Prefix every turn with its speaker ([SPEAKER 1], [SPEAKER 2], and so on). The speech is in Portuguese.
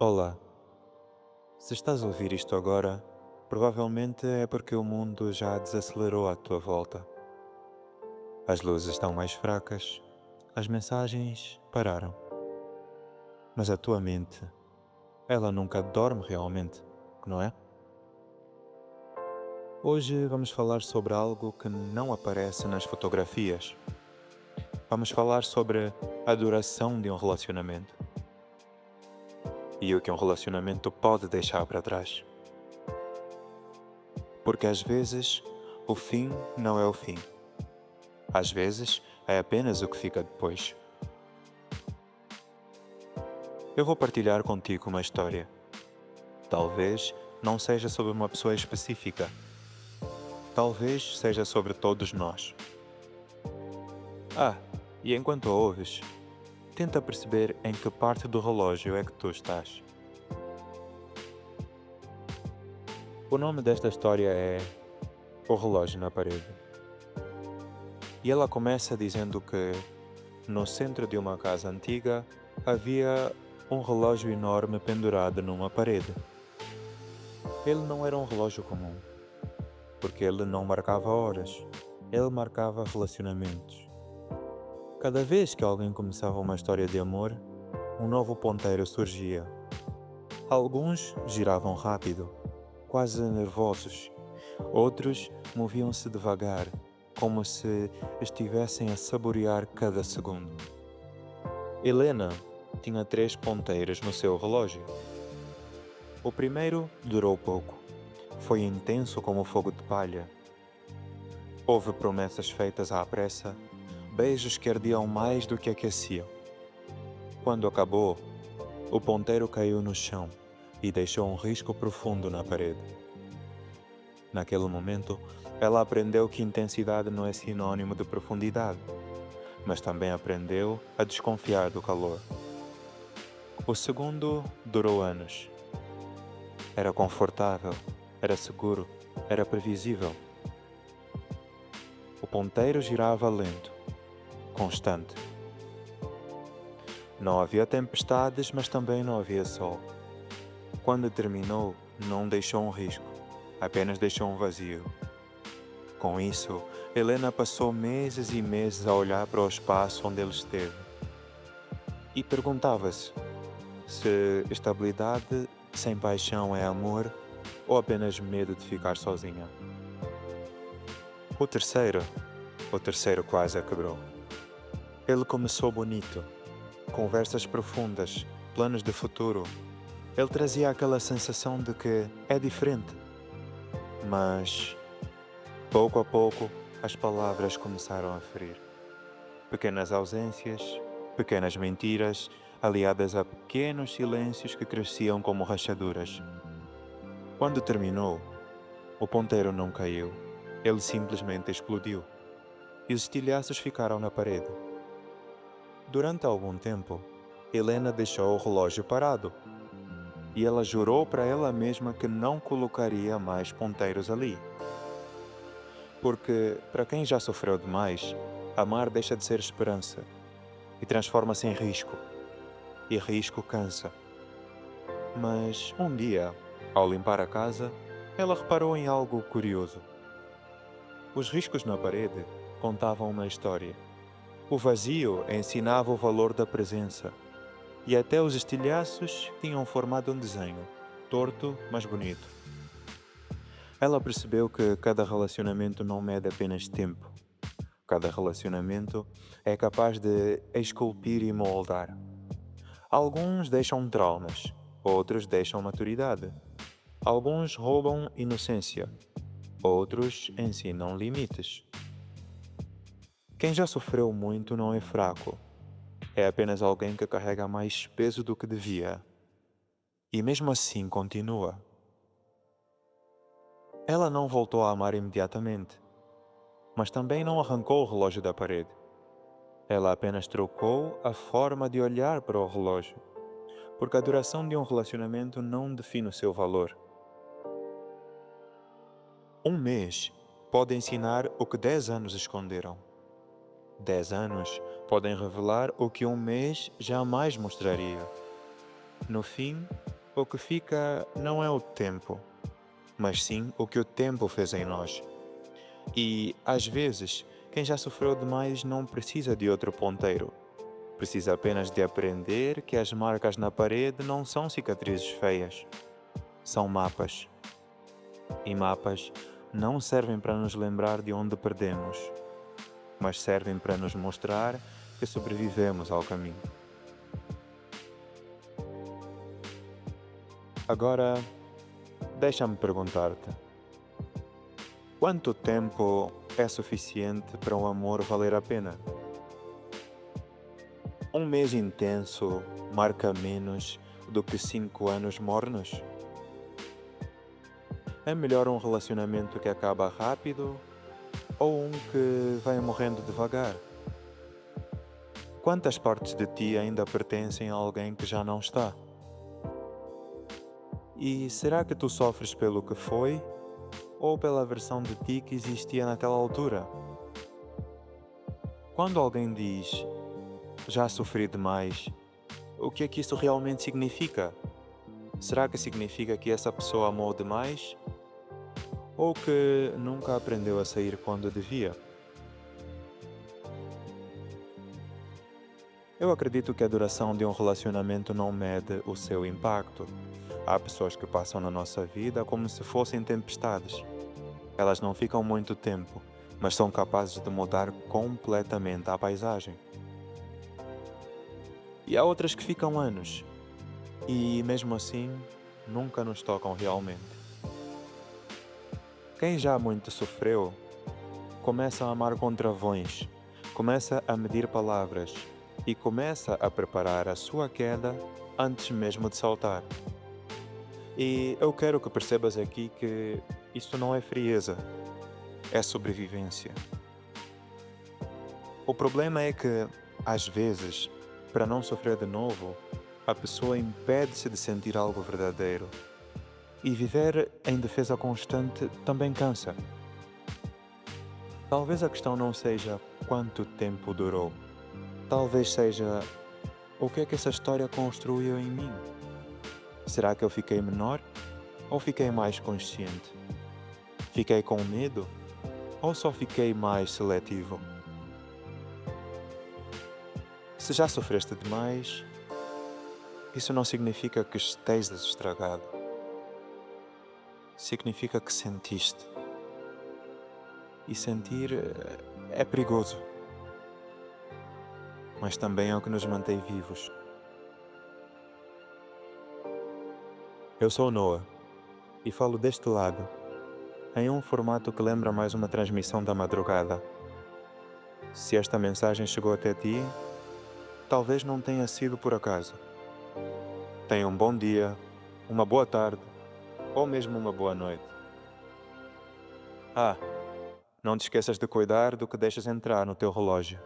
[SPEAKER 1] Olá, se estás a ouvir isto agora, provavelmente é porque o mundo já desacelerou à tua volta. As luzes estão mais fracas, as mensagens pararam, mas a tua mente, ela nunca dorme realmente, não é? Hoje vamos falar sobre algo que não aparece nas fotografias. Vamos falar sobre a duração de um relacionamento e o que um relacionamento pode deixar para trás. Porque às vezes o fim não é o fim. Às vezes, é apenas o que fica depois. Eu vou partilhar contigo uma história. Talvez não seja sobre uma pessoa específica. Talvez seja sobre todos nós. E enquanto a ouves, tenta perceber em que parte do relógio é que tu estás. O nome desta história é O Relógio na Parede. E ela começa dizendo que, no centro de uma casa antiga, havia um relógio enorme pendurado numa parede. Ele não era um relógio comum, porque ele não marcava horas, ele marcava relacionamentos. Cada vez que alguém começava uma história de amor, um novo ponteiro surgia. Alguns giravam rápido, quase nervosos. Outros moviam-se devagar, como se estivessem a saborear cada segundo. Helena tinha 3 ponteiros no seu relógio. O primeiro durou pouco. Foi intenso como fogo de palha. Houve promessas feitas à pressa, beijos que ardiam mais do que aqueciam. Quando acabou, o ponteiro caiu no chão e deixou um risco profundo na parede. Naquele momento, ela aprendeu que intensidade não é sinônimo de profundidade, mas também aprendeu a desconfiar do calor. O segundo durou anos. Era confortável, era seguro, era previsível. O ponteiro girava lento, constante. Não havia tempestades, mas também não havia sol. Quando terminou, não deixou um risco, apenas deixou um vazio. Com isso, Helena passou meses e meses a olhar para o espaço onde ele esteve e perguntava-se se estabilidade sem paixão é amor ou apenas medo de ficar sozinha. O terceiro, o terceiro quase a quebrou. Ele começou bonito, conversas profundas, planos de futuro. Ele trazia aquela sensação de que é diferente. Mas, pouco a pouco, as palavras começaram a ferir. Pequenas ausências, pequenas mentiras, aliadas a pequenos silêncios que cresciam como rachaduras. Quando terminou, o ponteiro não caiu. Ele simplesmente explodiu. E os estilhaços ficaram na parede. Durante algum tempo, Helena deixou o relógio parado. E ela jurou para ela mesma que não colocaria mais ponteiros ali. Porque, para quem já sofreu demais, amar deixa de ser esperança e transforma-se em risco. E risco cansa. Mas um dia, ao limpar a casa, ela reparou em algo curioso. Os riscos na parede contavam uma história. O vazio ensinava o valor da presença. E até os estilhaços tinham formado um desenho, torto, mas bonito. Ela percebeu que cada relacionamento não mede apenas tempo. Cada relacionamento é capaz de esculpir e moldar. Alguns deixam traumas, outros deixam maturidade. Alguns roubam inocência, outros ensinam limites. Quem já sofreu muito não é fraco, é apenas alguém que carrega mais peso do que devia. E mesmo assim continua. Ela não voltou a amar imediatamente, mas também não arrancou o relógio da parede. Ela apenas trocou a forma de olhar para o relógio, porque a duração de um relacionamento não define o seu valor. Um mês pode ensinar o que 10 anos esconderam. 10 anos podem revelar o que um mês jamais mostraria. No fim, o que fica não é o tempo, mas sim o que o tempo fez em nós. E, às vezes, quem já sofreu demais não precisa de outro ponteiro. Precisa apenas de aprender que as marcas na parede não são cicatrizes feias, são mapas. E mapas não servem para nos lembrar de onde perdemos, mas servem para nos mostrar que sobrevivemos ao caminho. Agora, deixa-me perguntar-te: quanto tempo é suficiente para um amor valer a pena? Um mês intenso marca menos do que 5 anos mornos? É melhor um relacionamento que acaba rápido ou um que vai morrendo devagar? Quantas partes de ti ainda pertencem a alguém que já não está? E será que tu sofres pelo que foi ou pela versão de ti que existia naquela altura? Quando alguém diz já sofri demais, o que é que isso realmente significa? Será que significa que essa pessoa amou demais? Ou que nunca aprendeu a sair quando devia? Eu acredito que a duração de um relacionamento não mede o seu impacto. Há pessoas que passam na nossa vida como se fossem tempestades. Elas não ficam muito tempo, mas são capazes de mudar completamente a paisagem. E há outras que ficam anos, e mesmo assim, nunca nos tocam realmente. Quem já muito sofreu, começa a amar com travões, começa a medir palavras e começa a preparar a sua queda antes mesmo de saltar. E eu quero que percebas aqui que isso não é frieza, é sobrevivência. O problema é que, às vezes, para não sofrer de novo, a pessoa impede-se de sentir algo verdadeiro. E viver em defesa constante também cansa. Talvez a questão não seja quanto tempo durou. Talvez seja o que é que essa história construiu em mim. Será que eu fiquei menor ou fiquei mais consciente? Fiquei com medo ou só fiquei mais seletivo? Se já sofreste demais, isso não significa que estejas estragado. Significa que sentiste. E sentir é perigoso, mas também é o que nos mantém vivos. Eu sou o Noah e falo deste lado, em um formato que lembra mais uma transmissão da madrugada. Se esta mensagem chegou até ti, talvez não tenha sido por acaso. Tenha um bom dia, uma boa tarde ou mesmo uma boa noite. Ah, não te esqueças de cuidar do que deixas entrar no teu relógio.